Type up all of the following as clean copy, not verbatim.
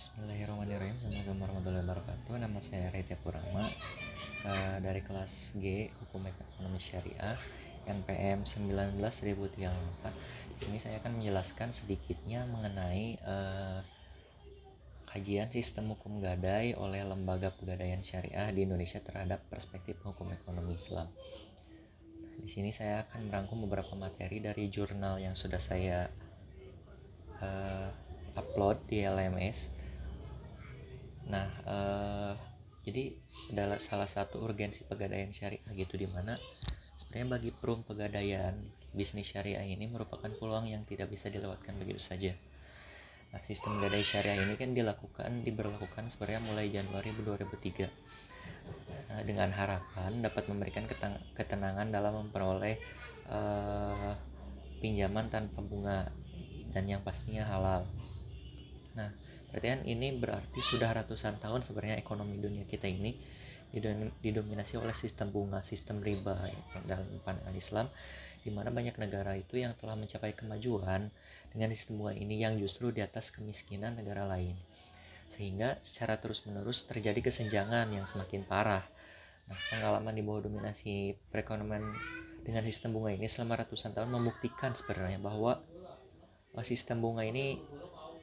Bismillahirrahmanirrahim. Assalamualaikum warahmatullahi wabarakatuh. Nama saya Retia Purama, dari kelas G Hukum Ekonomi Syariah NPM 19.034. Di sini saya akan menjelaskan sedikitnya mengenai kajian sistem hukum gadai oleh Lembaga Pegadaian Syariah di Indonesia terhadap perspektif hukum ekonomi Islam. Di sini saya akan merangkum beberapa materi dari jurnal yang sudah saya upload di LMS. Nah, jadi adalah salah satu urgensi pegadaian syariah gitu, dimana sebenarnya bagi perum pegadaian bisnis syariah ini merupakan peluang yang tidak bisa dilewatkan begitu saja. Nah, sistem gadai syariah ini kan diberlakukan sebenarnya mulai Januari 2003 dengan harapan dapat memberikan ketenangan dalam memperoleh pinjaman tanpa bunga dan yang pastinya halal. Nah, berarti ini berarti sudah ratusan tahun sebenarnya ekonomi dunia kita ini didominasi oleh sistem bunga, sistem riba dalam pandangan Islam, di mana banyak negara itu yang telah mencapai kemajuan dengan sistem bunga ini yang justru di atas kemiskinan negara lain. Sehingga secara terus-menerus terjadi kesenjangan yang semakin parah. Nah, pengalaman di bawah dominasi perekonomian dengan sistem bunga ini selama ratusan tahun membuktikan sebenarnya bahwa sistem bunga ini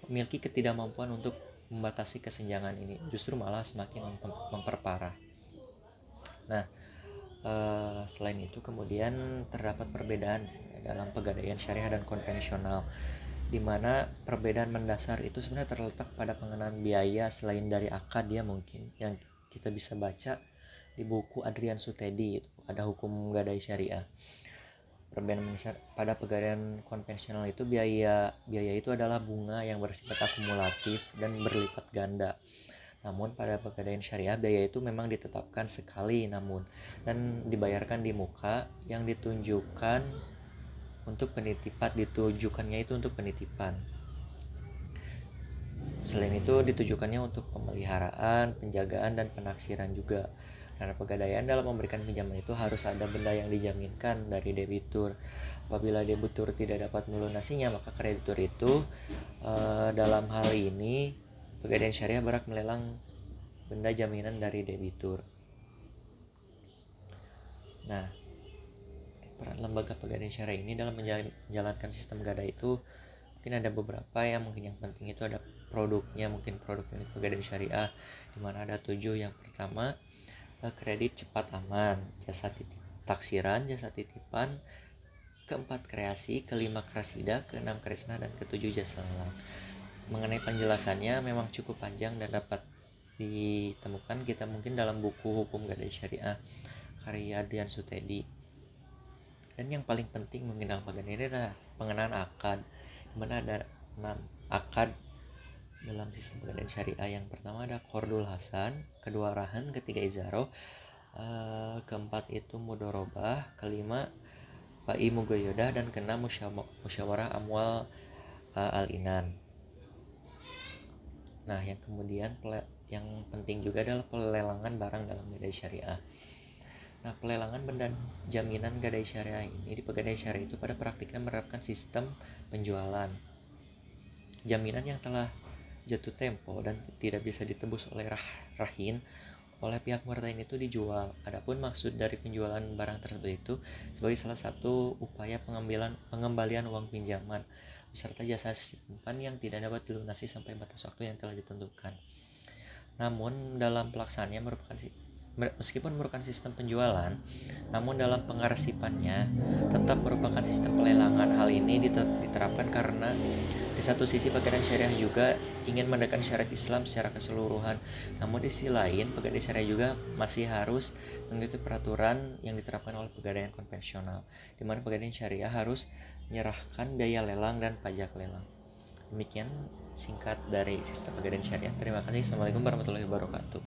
memiliki ketidakmampuan untuk membatasi kesenjangan ini, justru malah semakin memperparah. Nah, selain itu kemudian terdapat perbedaan dalam pegadaian syariah dan konvensional, di mana perbedaan mendasar itu sebenarnya terletak pada pengenaan biaya selain dari akad ya, mungkin yang kita bisa baca di buku Adrian Sutedi, itu ada hukum gadai syariah. Perbedaan besar pada pegadaian konvensional itu biaya itu adalah bunga yang bersifat akumulatif dan berlipat ganda. Namun pada pegadaian syariah biaya itu memang ditetapkan sekali dan dibayarkan di muka yang ditujukannya itu untuk penitipan. Selain itu ditujukannya untuk pemeliharaan, penjagaan dan penaksiran juga. Karena pegadaian dalam memberikan pinjaman itu harus ada benda yang dijaminkan dari debitur. Apabila debitur tidak dapat melunasinya, maka kreditur itu dalam hal ini pegadaian syariah berhak melelang benda jaminan dari debitur. Nah, peran lembaga pegadaian syariah ini dalam menjalankan sistem gadai itu mungkin ada beberapa mungkin yang penting itu ada produknya, mungkin produk unit pegadaian syariah, di mana ada 7. Yang pertama, kredit cepat aman, jasa taksiran, jasa titipan, keempat kreasi, kelima krasida, keenam kresna, dan ketujuh jasa lelang. Mengenai penjelasannya memang cukup panjang dan dapat ditemukan kita mungkin dalam buku Hukum Gadai Syariah karya Adrian Sutedi. Dan yang paling penting mungkin dalam bagian ini adalah pengenaan akad, di mana ada 6 akad dalam sistem pegadaian syariah. Yang pertama ada Qardul Hasan, kedua Rahan, ketiga Izaro, keempat itu Mudorobah, kelima Bai Mugoyodah, dan keenam Musyawarah Amwal Al-Inan. Nah, yang kemudian yang penting juga adalah pelelangan barang dalam gadai syariah. Nah, pelelangan benda jaminan gadai syariah ini di pegadaian syariah itu pada praktiknya menerapkan sistem penjualan jaminan yang telah jatuh tempo dan tidak bisa ditebus oleh rahin oleh pihak muartain itu dijual. Adapun maksud dari penjualan barang tersebut itu sebagai salah satu upaya pengembalian uang pinjaman beserta jasa simpan yang tidak dapat dilunasi sampai batas waktu yang telah ditentukan. Namun dalam pelaksanaannya meskipun merupakan sistem penjualan, namun dalam pengarsipannya tetap merupakan sistem pelelangan. Hal ini diterapkan karena di satu sisi pegadaian syariah juga ingin mendekatkan syariat Islam secara keseluruhan, namun di sisi lain pegadaian syariah juga masih harus mengikuti peraturan yang diterapkan oleh pegadaian konvensional, di mana pegadaian syariah harus menyerahkan biaya lelang dan pajak lelang. Demikian singkat dari sistem pegadaian syariah. Terima kasih. Assalamualaikum warahmatullahi wabarakatuh.